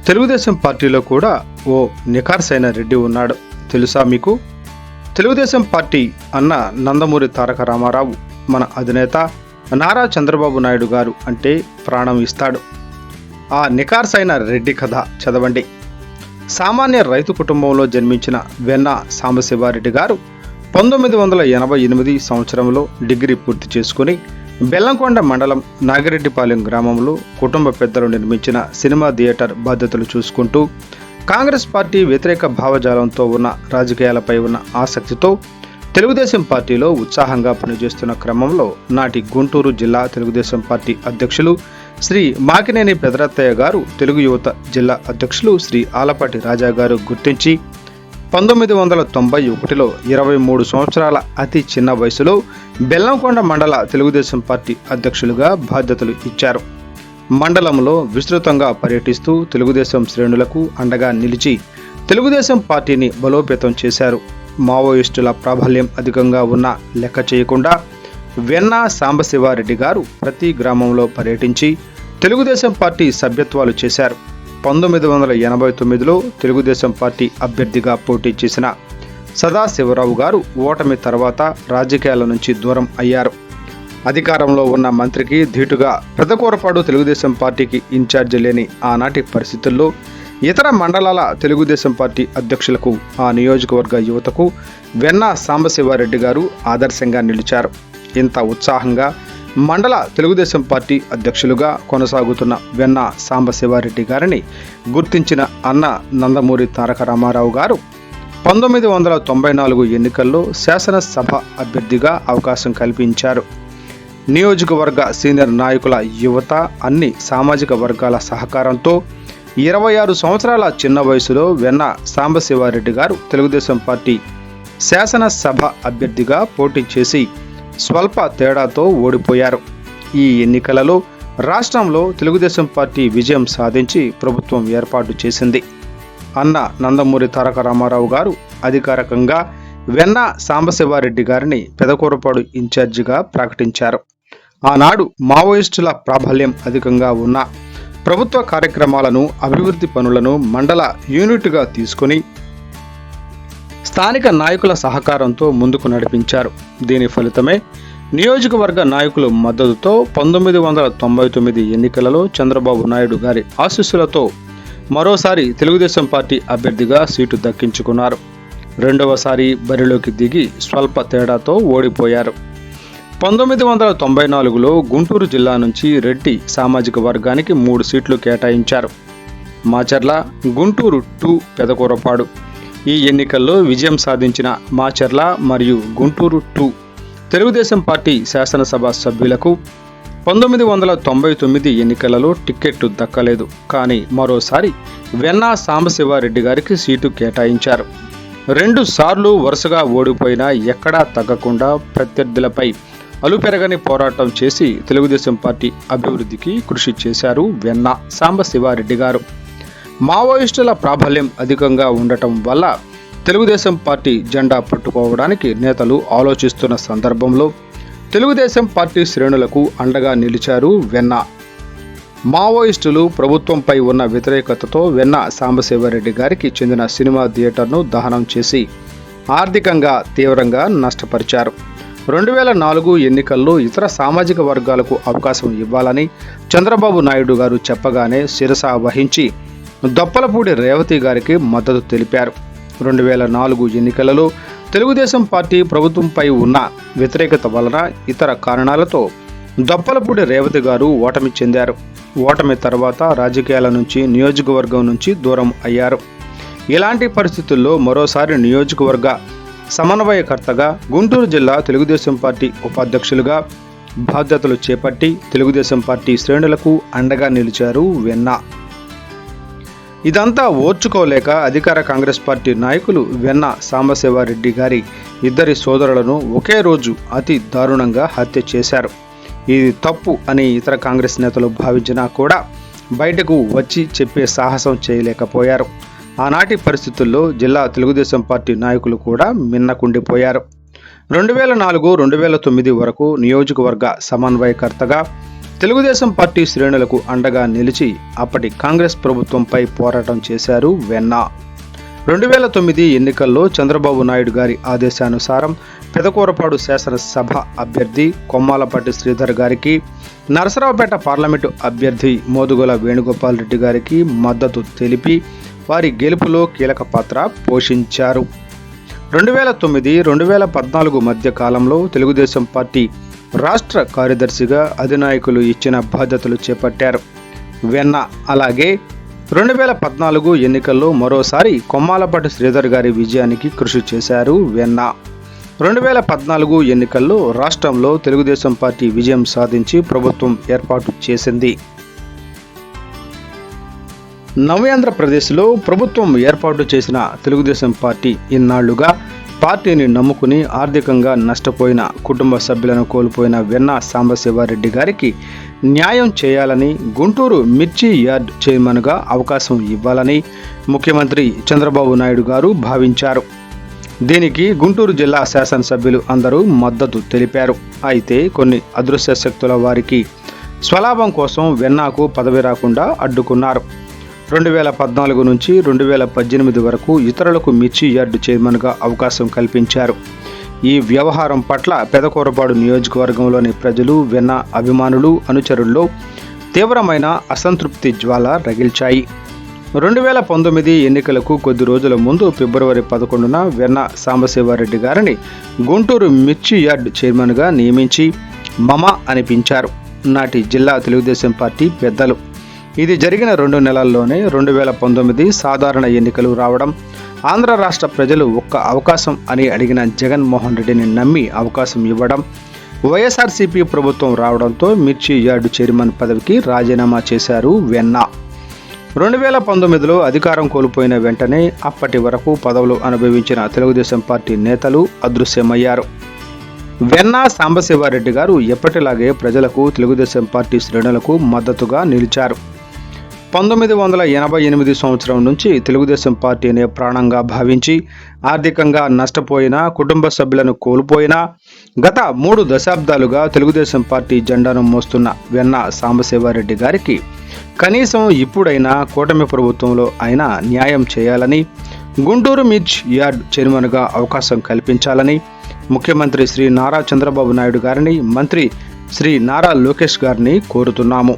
తెలుగుదేశం పార్టీలో కూడా ఓ నిఖార్సైన రెడ్డి ఉన్నాడు. తెలుసా మీకు? తెలుగుదేశం పార్టీ అన్న నందమూరి తారక రామారావు మన అధినేత నారా చంద్రబాబు నాయుడు గారు అంటే ప్రాణం ఇస్తాడు. ఆ నిఖార్సైన రెడ్డి కథ చదవండి. సామాన్య రైతు కుటుంబంలో జన్మించిన వెన్న సాంబశివారెడ్డి గారు 1988 సంవత్సరంలో డిగ్రీ పూర్తి చేసుకుని బెల్లంకొండ మండలం నాగిరెడ్డిపాలెం గ్రామంలో కుటుంబ పెద్దలు నిర్మించిన సినిమా థియేటర్ బాధ్యతలు చూసుకుంటూ కాంగ్రెస్ పార్టీ వ్యతిరేక భావజాలంతో ఉన్న రాజకీయాలపై ఉన్న ఆసక్తితో తెలుగుదేశం పార్టీలో ఉత్సాహంగా పనిచేస్తున్న క్రమంలో నాటి గుంటూరు జిల్లా తెలుగుదేశం పార్టీ అధ్యక్షులు శ్రీ మాకినేని పెదరత్తయ్య గారు, తెలుగు యువత జిల్లా అధ్యక్షులు శ్రీ ఆలపాటి రాజా గారు గుర్తించి 1991లో 23 సంవత్సరాల అతి చిన్న వయసులో బెల్లంకొండ మండల తెలుగుదేశం పార్టీ అధ్యక్షులుగా బాధ్యతలు ఇచ్చారు. మండలంలో విస్తృతంగా పర్యటిస్తూ తెలుగుదేశం శ్రేణులకు అండగా నిలిచి తెలుగుదేశం పార్టీని బలోపేతం చేశారు. మావోయిస్టుల ప్రాబల్యం అధికంగా ఉన్న లెక్క చేయకుండా వెన్న సాంబశివారెడ్డి గారు ప్రతి గ్రామంలో పర్యటించి తెలుగుదేశం పార్టీ సభ్యత్వాలు చేశారు. 1989లో తెలుగుదేశం పార్టీ అభ్యర్థిగా పోటీ చేసిన సదాశివరావు గారు ఓటమి తర్వాత రాజకీయాల నుంచి దూరం అయ్యారు. అధికారంలో ఉన్న మంత్రికి ధీటుగా పెదకూరపాడు తెలుగుదేశం పార్టీకి ఇన్ఛార్జి లేని ఆనాటి పరిస్థితుల్లో ఇతర మండలాల తెలుగుదేశం పార్టీ అధ్యక్షులకు, ఆ నియోజకవర్గ యువతకు వెన్న సాంబశివారెడ్డి గారు ఆదర్శంగా నిలిచారు. ఇంత ఉత్సాహంగా మండల తెలుగుదేశం పార్టీ అధ్యక్షులుగా కొనసాగుతున్న వెన్న సాంబశివారెడ్డి గారిని గుర్తించిన అన్న నందమూరి తారక రామారావు గారు 1994 ఎన్నికల్లో శాసనసభ అభ్యర్థిగా అవకాశం కల్పించారు. నియోజకవర్గ సీనియర్ నాయకుల, యువత, అన్ని సామాజిక వర్గాల సహకారంతో 26 సంవత్సరాల చిన్న వయసులో వెన్న సాంబశివారెడ్డి గారు తెలుగుదేశం పార్టీ శాసనసభ అభ్యర్థిగా పోటీ చేసి స్వల్ప తేడాతో ఓడిపోయారు. ఈ ఎన్నికలలో రాష్ట్రంలో తెలుగుదేశం పార్టీ విజయం సాధించి ప్రభుత్వం ఏర్పాటు చేసింది. అన్న నందమూరి తారక రామారావు గారు అధికారికంగా వెన్న సాంబశివారెడ్డి గారిని పెదకూరపాడు ఇన్ఛార్జిగా ప్రకటించారు. ఆనాడు మావోయిస్టుల ప్రాబల్యం అధికంగా ఉన్న ప్రభుత్వ కార్యక్రమాలను, అభివృద్ధి పనులను మండల యూనిట్గా తీసుకుని స్థానిక నాయకుల సహకారంతో ముందుకు నడిపించారు. దీని ఫలితమే నియోజకవర్గ నాయకుల మద్దతుతో 1999 ఎన్నికలలో చంద్రబాబు నాయుడు గారి ఆశీస్సులతో మరోసారి తెలుగుదేశం పార్టీ అభ్యర్థిగా సీటు దక్కించుకున్నారు. రెండవసారి బరిలోకి దిగి స్వల్ప తేడాతో ఓడిపోయారు. 1994లో గుంటూరు జిల్లా నుంచి రెడ్డి సామాజిక వర్గానికి 3 సీట్లు కేటాయించారు. మాచర్ల, గుంటూరు 2, పెదకూరపాడు. ఈ ఎన్నికల్లో విజయం సాధించిన మాచర్ల మరియు గుంటూరు 2 తెలుగుదేశం పార్టీ శాసనసభ సభ్యులకు 1999 ఎన్నికలలో టిక్కెట్టు దక్కలేదు. కానీ మరోసారి వెన్న సాంబశివారెడ్డి గారికి సీటు కేటాయించారు. 2 సార్లు వరుసగా ఓడిపోయినా ఎక్కడా తగ్గకుండా ప్రత్యర్థులపై అలుపెరగని పోరాటం చేసి తెలుగుదేశం పార్టీ అభివృద్ధికి కృషి చేశారు వెన్న సాంబశివారెడ్డి గారు. మావోయిస్టుల ప్రాబల్యం అధికంగా ఉండటం వల్ల తెలుగుదేశం పార్టీ జెండా పట్టుకోవడానికి నేతలు ఆలోచిస్తున్న సందర్భంలో తెలుగుదేశం పార్టీ శ్రేణులకు అండగా నిలిచారు వెన్న. మావోయిస్టులు ప్రభుత్వంపై ఉన్న వ్యతిరేకతతో వెన్న సాంబశివారెడ్డి గారికి చెందిన సినిమా థియేటర్ను దహనం చేసి ఆర్థికంగా తీవ్రంగా నష్టపరిచారు. 2004 ఎన్నికల్లో ఇతర సామాజిక వర్గాలకు అవకాశం ఇవ్వాలని చంద్రబాబు నాయుడు గారు చెప్పగానే శిరస వహించి దొప్పలపూడి రేవతి గారికి మద్దతు తెలిపారు. 2004 ఎన్నికలలో తెలుగుదేశం పార్టీ ప్రభుత్వంపై ఉన్న వ్యతిరేకత వలన, ఇతర కారణాలతో దొప్పలపూడి రేవతి గారు ఓటమి చెందారు. ఓటమి తర్వాత రాజకీయాల నుంచి, నియోజకవర్గం నుంచి దూరం అయ్యారు. ఇలాంటి పరిస్థితుల్లో మరోసారి నియోజకవర్గ సమన్వయకర్తగా గుంటూరు జిల్లా తెలుగుదేశం పార్టీ ఉపాధ్యక్షులుగా బాధ్యతలు చేపట్టి తెలుగుదేశం పార్టీ శ్రేణులకు అండగా నిలిచారు వెన్న. ఇదంతా ఓర్చుకోలేక అధికార కాంగ్రెస్ పార్టీ నాయకులు వెన్న సాంబశివారెడ్డి గారి ఇద్దరి సోదరులను ఒకే రోజు అతి దారుణంగా హత్య చేశారు. ఇది తప్పు అని ఇతర కాంగ్రెస్ నేతలు భావించినా కూడా బయటకు వచ్చి చెప్పే సాహసం చేయలేకపోయారు. ఆనాటి పరిస్థితుల్లో జిల్లా తెలుగుదేశం పార్టీ నాయకులు కూడా మిన్నకుండిపోయారు. 2004-2009 వరకు నియోజకవర్గ సమన్వయకర్తగా తెలుగుదేశం పార్టీ శ్రేణులకు అండగా నిలిచి అప్పటి కాంగ్రెస్ ప్రభుత్వంపై పోరాటం చేశారు వెన్నా. 2009 ఎన్నికల్లో చంద్రబాబు నాయుడు గారి ఆదేశానుసారం పెదకూరపాడు శాసనసభ అభ్యర్థి కొమ్మాలపాటి శ్రీధర్ గారికి, నరసరావుపేట పార్లమెంటు అభ్యర్థి మోదుగుల వేణుగోపాల్ రెడ్డి గారికి మద్దతు తెలిపి వారి గెలుపులో కీలక పాత్ర పోషించారు. 2009-2014 మధ్య కాలంలో తెలుగుదేశం పార్టీ రాష్ట్ర కార్యదర్శిగా అధినాయకులు ఇచ్చిన బాధ్యతలు చేపట్టారు వెన్నా. అలాగే 2014 ఎన్నికల్లో మరోసారి కొమ్మాలపాటి శ్రీధర్ గారి విజయానికి కృషి చేశారు వెన్నా. 2014 ఎన్నికల్లో రాష్ట్రంలో తెలుగుదేశం పార్టీ విజయం సాధించి ప్రభుత్వం ఏర్పాటు చేసింది. నవ్యాంధ్రప్రదేశ్లో ప్రభుత్వం ఏర్పాటు చేసిన తెలుగుదేశం పార్టీ ఇన్నాళ్లుగా పార్టీని నమ్ముకుని ఆర్థికంగా నష్టపోయిన కుటుంబ సభ్యులను కోల్పోయిన వెన్నా సాంబశివారెడ్డి గారికి న్యాయం చేయాలని, గుంటూరు మిర్చి యార్డ్ చైర్మన్గా అవకాశం ఇవ్వాలని ముఖ్యమంత్రి చంద్రబాబు నాయుడు గారు భావించారు. దీనికి గుంటూరు జిల్లా శాసనసభ్యులు అందరూ మద్దతు తెలిపారు. అయితే కొన్ని అదృశ్య శక్తుల వారికి స్వలాభం కోసం వెన్నాకు పదవి రాకుండా అడ్డుకున్నారు. 2014 నుంచి 2018 వరకు ఇతరులకు మిర్చి యార్డు చైర్మన్గా అవకాశం కల్పించారు. ఈ వ్యవహారం పట్ల పెదకూరపాడు నియోజకవర్గంలోని ప్రజలు, వెన్నా అభిమానులు, అనుచరుల్లో తీవ్రమైన అసంతృప్తి జ్వాల రగిల్చాయి. 2019 ఎన్నికలకు కొద్ది రోజుల ముందు ఫిబ్రవరి 11న వెన్నా సాంబశివారెడ్డి గారిని గుంటూరు మిర్చి యార్డ్ చైర్మన్గా నియమించి మమ అనిపించారు నాటి జిల్లా తెలుగుదేశం పార్టీ పెద్దలు. ఇది జరిగిన 2 నెలల్లోనే 2019 సాధారణ ఎన్నికలు రావడం, ఆంధ్ర రాష్ట్ర ప్రజలు ఒక్క అవకాశం అని అడిగిన జగన్మోహన్ రెడ్డిని నమ్మి అవకాశం ఇవ్వడం, వైఎస్ఆర్సీపీ ప్రభుత్వం రావడంతో మిర్చి యార్డు చైర్మన్ పదవికి రాజీనామా చేశారు వెన్నా. 2019లో అధికారం కోల్పోయిన వెంటనే అప్పటి వరకు పదవులు అనుభవించిన తెలుగుదేశం పార్టీ నేతలు అదృశ్యమయ్యారు. వెన్నా సాంబశివారెడ్డి గారు ఎప్పటిలాగే ప్రజలకు, తెలుగుదేశం పార్టీ శ్రేణులకు మద్దతుగా నిలిచారు. 1988 సంవత్సరం నుంచి తెలుగుదేశం పార్టీనే ప్రాణంగా భావించి ఆర్థికంగా నష్టపోయిన, కుటుంబ సభ్యులను కోల్పోయినా గత 3 దశాబ్దాలుగా తెలుగుదేశం పార్టీ జెండాను మోస్తున్న వెన్నా సాంబశివారెడ్డి గారికి కనీసం ఇప్పుడైనా కూటమి ప్రభుత్వంలో అయినా న్యాయం చేయాలని, గుంటూరు మిర్చి యార్డ్ చైర్మన్గా అవకాశం కల్పించాలని ముఖ్యమంత్రి శ్రీ నారా చంద్రబాబు నాయుడు గారిని, మంత్రి శ్రీ నారా లోకేష్ గారిని కోరుతున్నాము.